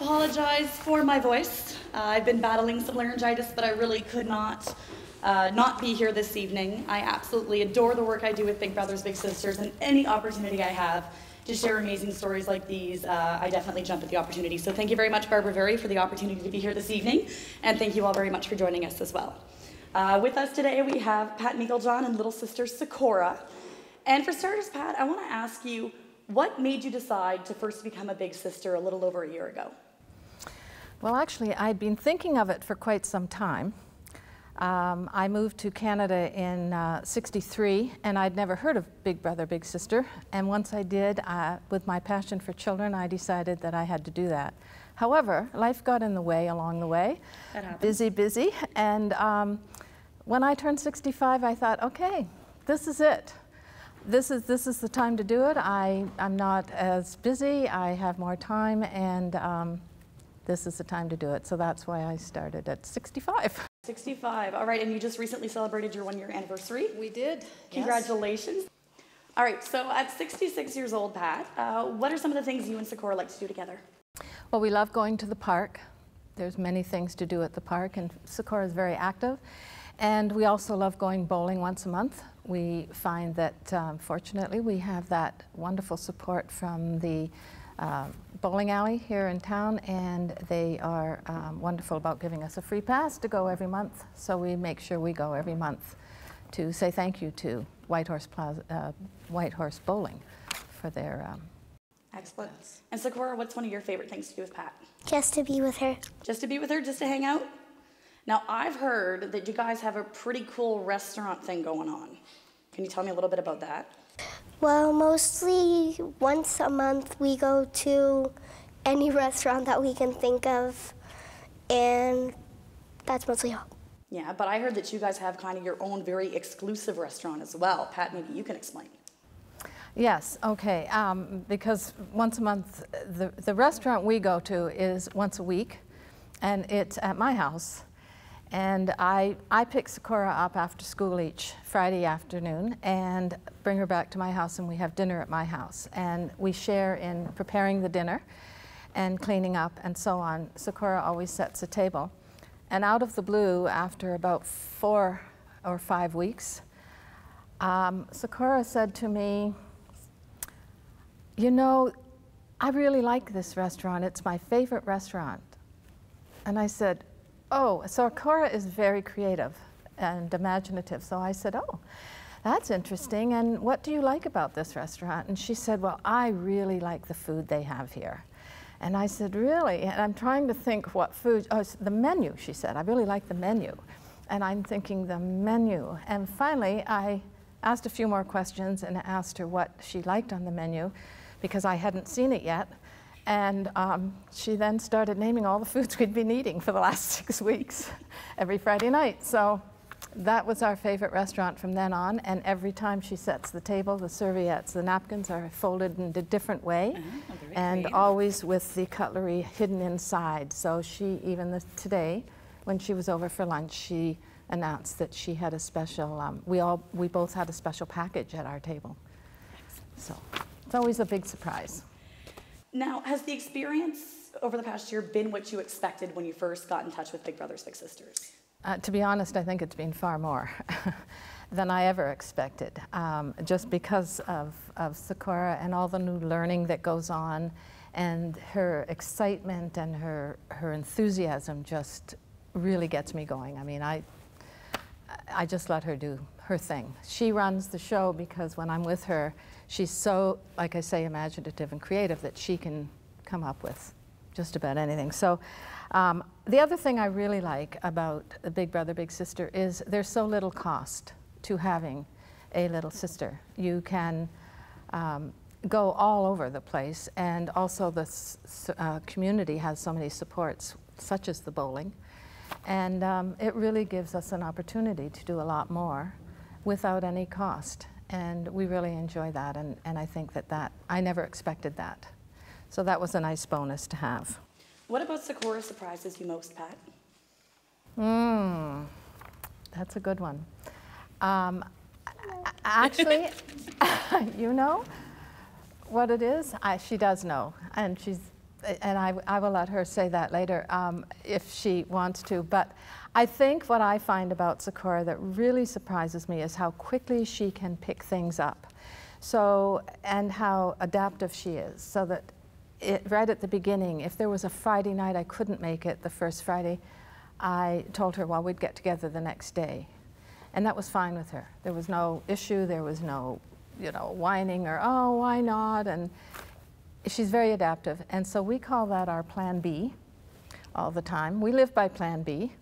apologize for my voice. I've been battling some laryngitis, but I really could not be here this evening. I absolutely adore the work I do with Big Brothers Big Sisters, and any opportunity I have to share amazing stories like these, I definitely jump at the opportunity. So thank you very much, Barbara Very, for the opportunity to be here this evening, and thank you all very much for joining us as well. With us today, we have Pat Meiklejohn and little sister Secorra. And for starters, Pat, I want to ask you, what made you decide to first become a big sister a little over a year ago? Well, actually, I'd been thinking of it for quite some time. I moved to Canada in '63, and I'd never heard of Big Brother, Big Sister. And once I did, with my passion for children, I decided that I had to do that. However, life got in the way along the way. That happens. Busy. And when I turned 65, I thought, okay, this is it. This is the time to do it. I'm not as busy, I have more time, and this is the time to do it. So that's why I started at 65. 65, all right, and you just recently celebrated your 1-year anniversary. We did. Congratulations. Yes. All right, so at 66 years old, Pat, what are some of the things you and Secorra like to do together? Well, we love going to the park. There's many things to do at the park, and Secorra is very active. And we also love going bowling once a month. We find that, fortunately, we have that wonderful support from the bowling alley here in town, and they are wonderful about giving us a free pass to go every month. So we make sure we go every month to say thank you to White Horse Bowling for their excellent. And Secorra, what's one of your favorite things to do with Pat? Just to be with her. Just to be with her, just to hang out? Now, I've heard that you guys have a pretty cool restaurant thing going on. Can you tell me a little bit about that? Well, mostly once a month we go to any restaurant that we can think of, and that's mostly all. Yeah, but I heard that you guys have kind of your own very exclusive restaurant as well. Pat, maybe you can explain. Yes, okay, because once a month, the restaurant we go to is once a week, and it's at my house. And I pick Secorra up after school each Friday afternoon and bring her back to my house, and we have dinner at my house. And we share in preparing the dinner and cleaning up and so on. Secorra always sets a table. And out of the blue, after about 4 or 5 weeks, Secorra said to me, you know, I really like this restaurant. It's my favorite restaurant. And I said, oh, Secorra is very creative and imaginative. So I said, oh, that's interesting. And what do you like about this restaurant? And she said, well, I really like the food they have here. And I said, really? And I'm trying to think what food, oh, the menu, she said. I really like the menu. And I'm thinking, the menu. And finally, I asked a few more questions and asked her what she liked on the menu, because I hadn't seen it yet. And she then started naming all the foods we'd been eating for the last 6 weeks, every Friday night. So that was our favorite restaurant from then on. And every time she sets the table, the serviettes, the napkins are folded in a different way, and always with the cutlery hidden inside. So she, even today, when she was over for lunch, she announced that she had a special, we both had a special package at our table. So it's always a big surprise. Now, has the experience over the past year been what you expected when you first got in touch with Big Brothers Big Sisters? To be honest, I think it's been far more than I ever expected, just because of Secorra and all the new learning that goes on, and her excitement and her enthusiasm just really gets me going. I mean, I just let her do her thing. She runs the show because when I'm with her, she's so, like I say, imaginative and creative that she can come up with just about anything. So the other thing I really like about the Big Brother, Big Sister is there's so little cost to having a little sister. You can go all over the place, and also the community has so many supports, such as the bowling. And it really gives us an opportunity to do a lot more without any cost. And we really enjoy that, and I think that I never expected that. So that was a nice bonus to have. What about Secorra surprises you most, Pat? That's a good one. Actually, you know what it is? She does know, and and I will let her say that later if she wants to. But I think what I find about Secorra that really surprises me is how quickly she can pick things up. So, and how adaptive she is. So that right at the beginning, if there was a Friday night I couldn't make it the first Friday, I told her, well, we'd get together the next day. And that was fine with her. There was no issue, there was no, whining or, oh, why not? And she's very adaptive. And so we call that our plan B all the time. We live by plan B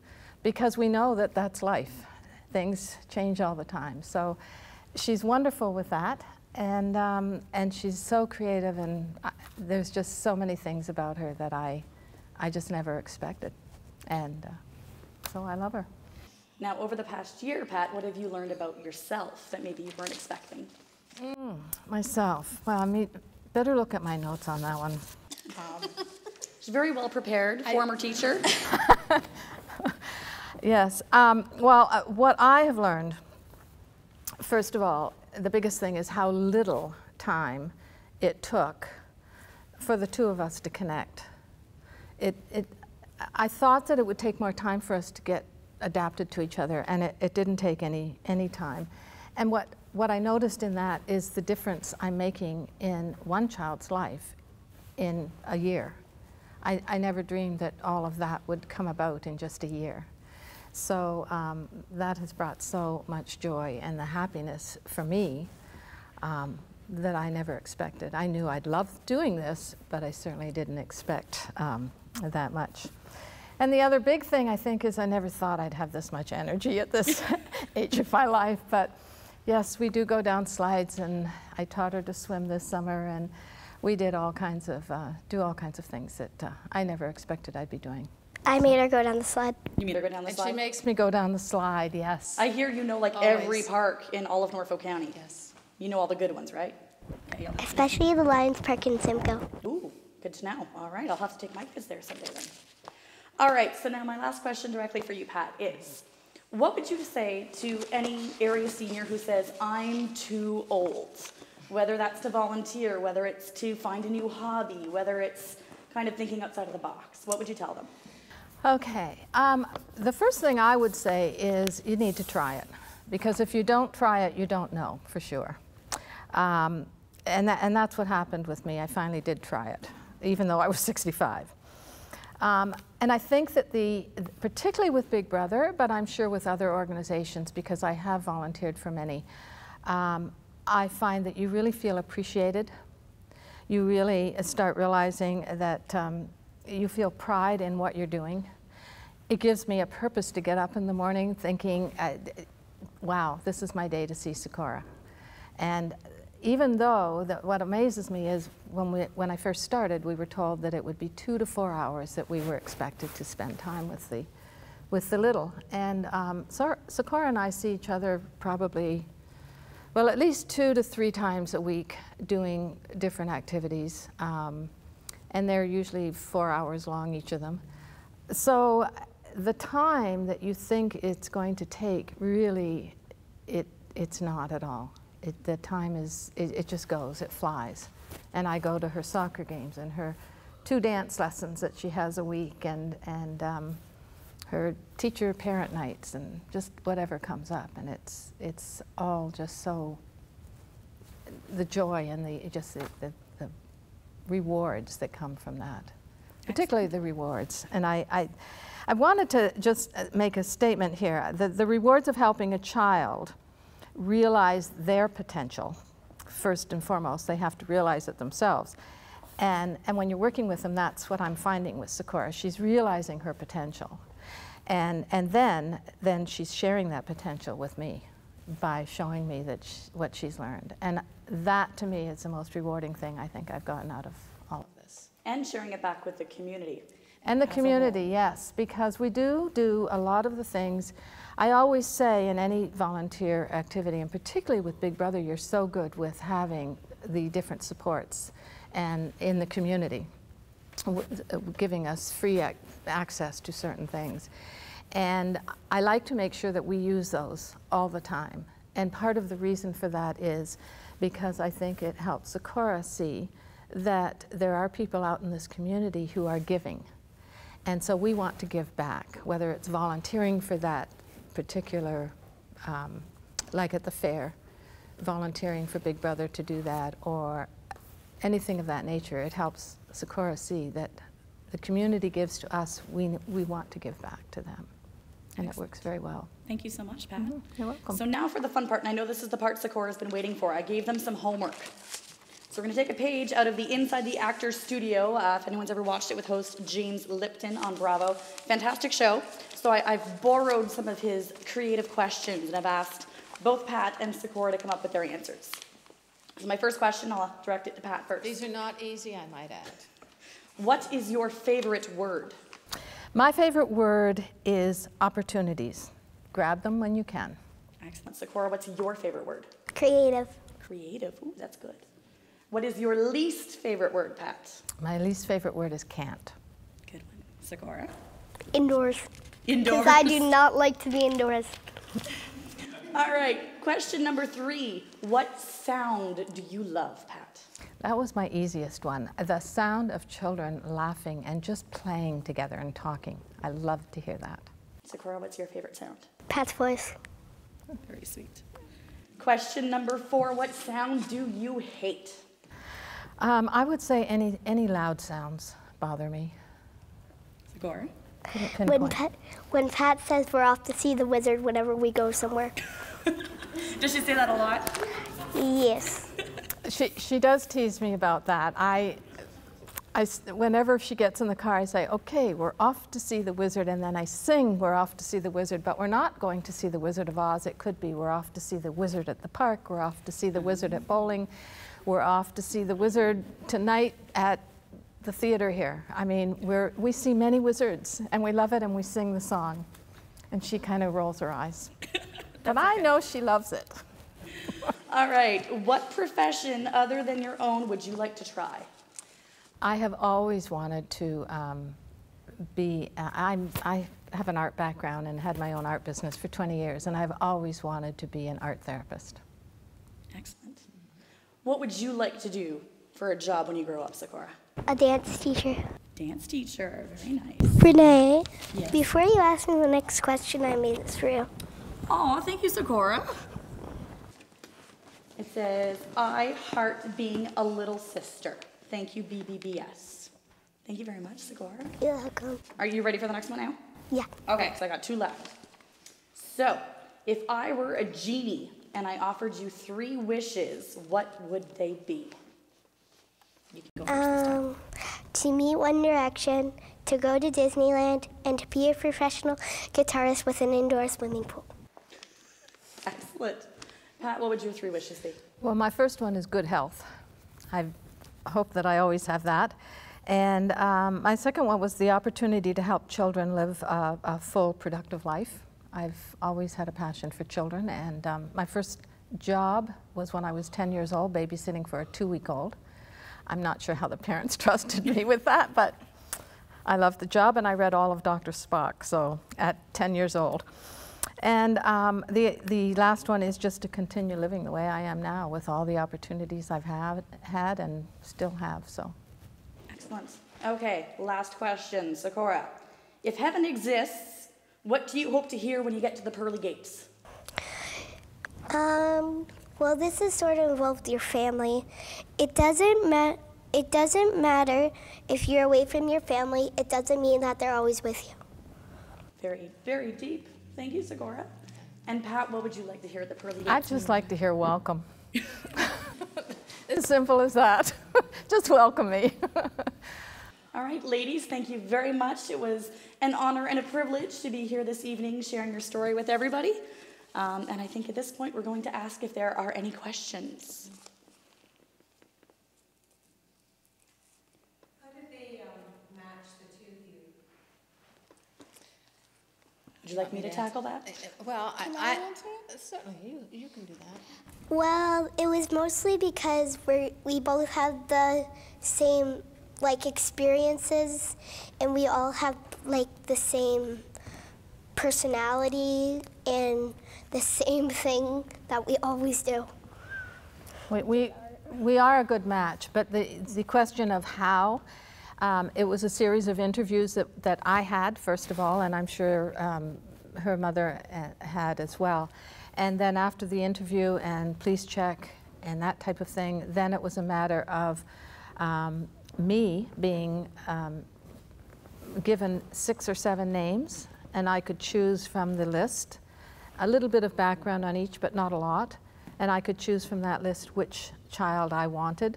because we know that that's life. Things change all the time. So she's wonderful with that. And she's so creative, and there's just so many things about her that I just never expected. And so I love her. Now, over the past year, Pat, what have you learned about yourself that maybe you weren't expecting? Myself. Well, better look at my notes on that one. She's very well prepared, former teacher. Yes. What I have learned, first of all, the biggest thing is how little time it took for the two of us to connect. I thought that it would take more time for us to get adapted to each other, and it didn't take any time. And what I noticed in that is the difference I'm making in one child's life in a year. I never dreamed that all of that would come about in just a year. So that has brought so much joy and the happiness for me that I never expected. I knew I'd love doing this, but I certainly didn't expect that much. And the other big thing, I think, is I never thought I'd have this much energy at this age of my life. But yes, we do go down slides, and I taught her to swim this summer, and we did all kinds of, do all kinds of things that I never expected I'd be doing. I made her go down the slide. You made her go down the slide? She makes me go down the slide, yes. I hear you know like Always. every park in all of Norfolk County. Yes. You know all the good ones, right? Okay, yeah. Especially the Lions Park in Simcoe. Ooh, good to know. All right, I'll have to take my kids there someday then. All right, so now my last question directly for you, Pat, is what would you say to any area senior who says, I'm too old? Whether that's to volunteer, whether it's to find a new hobby, whether it's kind of thinking outside of the box. What would you tell them? Okay, the first thing I would say is you need to try it, because if you don't try it, you don't know for sure. And that's what happened with me. I finally did try it, even though I was 65. And I think that particularly with Big Brother, but I'm sure with other organizations, because I have volunteered for many, I find that you really feel appreciated. You really start realizing that you feel pride in what you're doing. It gives me a purpose to get up in the morning thinking, wow, this is my day to see Secorra. And even though what amazes me is when I first started, we were told that it would be 2 to 4 hours that we were expected to spend time with the little. And so Secorra and I see each other probably, well, at least 2 to 3 times a week doing different activities. And they're usually 4 hours long, each of them. So the time that you think it's going to take, really, it's not at all. The time is, it just goes, it flies. And I go to her soccer games and her 2 dance lessons that she has a week, and her teacher-parent nights, and just whatever comes up. And it's all just so, the joy and the rewards that come from that, particularly the rewards. And I wanted to just make a statement here. The rewards of helping a child realize their potential, first and foremost. They have to realize it themselves. And when you're working with them, that's what I'm finding with Secorra. She's realizing her potential. And then she's sharing that potential with me by showing me what she's learned. And that, to me, is the most rewarding thing I think I've gotten out of all of this. And sharing it back with the community. And the community, yes, because we do a lot of the things. I always say in any volunteer activity, and particularly with Big Brother, you're so good with having the different supports and in the community, giving us free access to certain things. And I like to make sure that we use those all the time. And part of the reason for that is because I think it helps Secorra see that there are people out in this community who are giving. And so we want to give back, whether it's volunteering for that particular, like at the fair, volunteering for Big Brother to do that, or anything of that nature. It helps Secorra see that the community gives to us, we want to give back to them. And Excellent. It works very well. Thank you so much, Pat. You're welcome. So now for the fun part, and I know this is the part Secorra's been waiting for. I gave them some homework. So we're going to take a page out of the Inside the Actors Studio, if anyone's ever watched it, with host James Lipton on Bravo. Fantastic show. So I've borrowed some of his creative questions, and I've asked both Pat and Secorra to come up with their answers. So my first question, I'll direct it to Pat first. These are not easy, I might add. What is your favorite word? My favorite word is opportunities. Grab them when you can. Excellent. Secorra, what's your favorite word? Creative. Creative. Ooh, that's good. What is your least favorite word, Pat? My least favorite word is can't. Good one. Secorra? Indoors. Indoors. Because I do not like to be indoors. All right. Question number 3. What sound do you love, Pat? That was my easiest one. The sound of children laughing and just playing together and talking. I love to hear that. Secorra, what's your favorite sound? Pat's voice. Very sweet. Question number 4. What sound do you hate? I would say any loud sounds bother me. Secorra? When Pat says we're off to see the wizard whenever we go somewhere. Does she say that a lot? Yes. She does tease me about that. Whenever she gets in the car, I say, okay, we're off to see the wizard, and then I sing, we're off to see the wizard, but we're not going to see the Wizard of Oz. It could be we're off to see the wizard at the park, we're off to see the wizard at bowling, we're off to see the wizard tonight at the theater here. I mean, we see many wizards, and we love it, and we sing the song. And she kind of rolls her eyes. But I know she loves it. All right. What profession other than your own would you like to try? I have always wanted to I have an art background and had my own art business for 20 years, and I've always wanted to be an art therapist. Excellent. What would you like to do for a job when you grow up, Secorra? A dance teacher. Dance teacher. Very nice. Renee, Yes. before you ask me the next question, I made this for you. Oh, thank you, Secorra. It says, I heart being a little sister. Thank you, BBBS. Thank you very much, Secorra. You're welcome. Are you ready for the next one now? Yeah. Okay, so I got 2 left. So, if I were a genie and I offered you 3 wishes, what would they be? You can go first this time. To meet One Direction, to go to Disneyland, and to be a professional guitarist with an indoor swimming pool. Excellent. Pat, what would your 3 wishes be? Well, my first one is good health. I hope that I always have that. And my second one was the opportunity to help children live a full, productive life. I've always had a passion for children, and my first job was when I was 10 years old, babysitting for a 2-week-old. I'm not sure how the parents trusted me with that, but I loved the job, and I read all of Dr. Spock, so at 10 years old. And the last one is just to continue living the way I am now with all the opportunities I've had and still have, so. Excellent. Okay, last question, Secorra. If heaven exists, what do you hope to hear when you get to the pearly gates? Well, this is sort of involved with your family. It doesn't matter if you're away from your family. It doesn't mean that they're always with you. Very, very deep. Thank you, Secorra. And Pat, what would you like to hear at the pearly gates? I'd just like to hear welcome. As simple as that. Just welcome me. All right, ladies, thank you very much. It was an honor and a privilege to be here this evening sharing your story with everybody. And I think at this point we're going to ask if there are any questions. How did they match the 2 of you? Would you like me to tackle that? Well, I answer certainly, you can do that. Well, it was mostly because we both had the same experiences, and we all have the same personality and the same thing that we always do. We We are a good match, but the question of how, it was a series of interviews that I had, first of all, and I'm sure her mother had as well. And then after the interview and please check and that type of thing, then it was a matter of me being given 6 or 7 names, and I could choose from the list, a little bit of background on each, but not a lot, and I could choose from that list which child I wanted.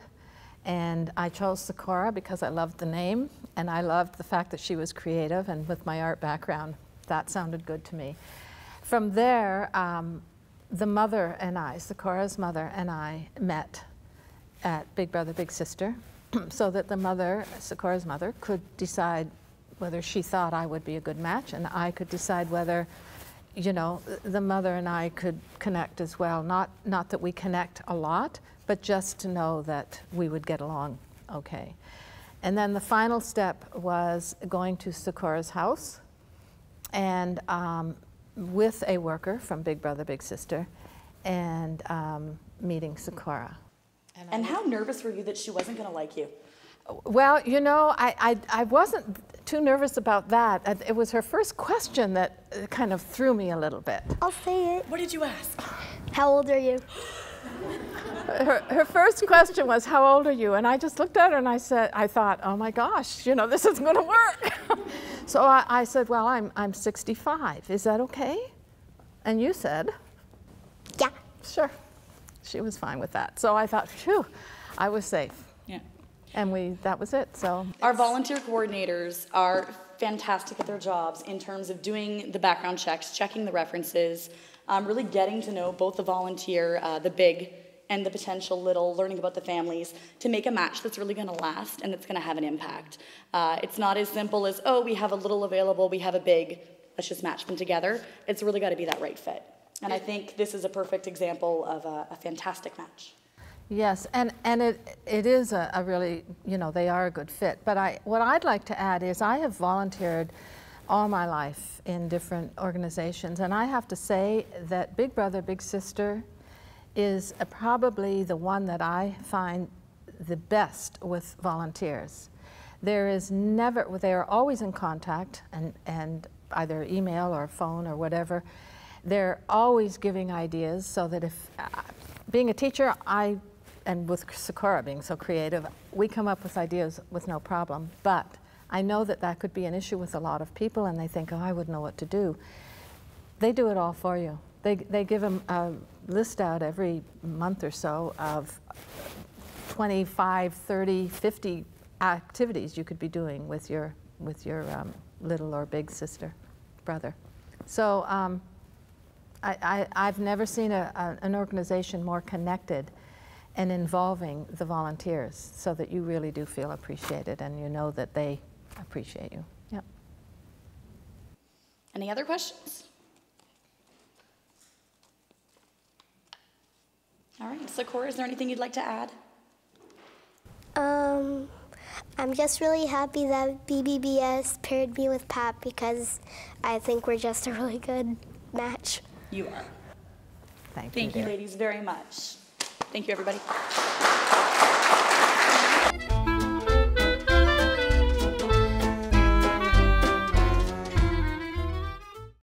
And I chose Secorra because I loved the name, and I loved the fact that she was creative, and with my art background, that sounded good to me. From there, the mother and I, Secorra's mother and I, met at Big Brother, Big Sister, so that the mother, Secorra's mother, could decide whether she thought I would be a good match, and I could decide whether, you know, the mother and I could connect as well. Not that we connect a lot, but just to know that we would get along okay. And then the final step was going to Secorra's house and with a worker from Big Brother, Big Sister, and meeting Secorra. And how nervous were you that she wasn't going to like you? Well, you know, I wasn't too nervous about that. It was her first question that kind of threw me a little bit. I'll say it. What did you ask? How old are you? Her first question was, how old are you? And I just looked at her and I thought, oh my gosh, you know, this isn't going to work. So I said, well, I'm 65. Is that okay? And you said? Yeah. Sure. She was fine with that. So I thought, phew, I was safe. Yeah. And that was it. So our volunteer coordinators are fantastic at their jobs in terms of doing the background checks, checking the references, really getting to know both the volunteer, the big, and the potential little, learning about the families to make a match that's really going to last and that's going to have an impact. It's not as simple as, oh, we have a little available, we have a big, let's just match them together. It's really got to be that right fit. And I think this is a perfect example of a fantastic match. Yes, and it is a really, you know, they are a good fit. But what I'd like to add is I have volunteered all my life in different organizations, and I have to say that Big Brother, Big Sister is probably the one that I find the best with volunteers. There is never, they are always in contact, and either email or phone or whatever. They're always giving ideas, so that if, being a teacher, and with Secorra being so creative, we come up with ideas with no problem. But I know that that could be an issue with a lot of people, and they think, oh, I wouldn't know what to do. They do it all for you. They give them a list out every month or so of 25, 30, 50 activities you could be doing with your little or big sister, brother. So I've never seen an organization more connected and involving the volunteers, so that you really do feel appreciated and you know that they appreciate you. Yep. Any other questions? All right, Secorra, is there anything you'd like to add? I'm just really happy that BBBS paired me with Pat, because I think we're just a really good match. You are. Thank you. Thank you, ladies, very much. Thank you, everybody.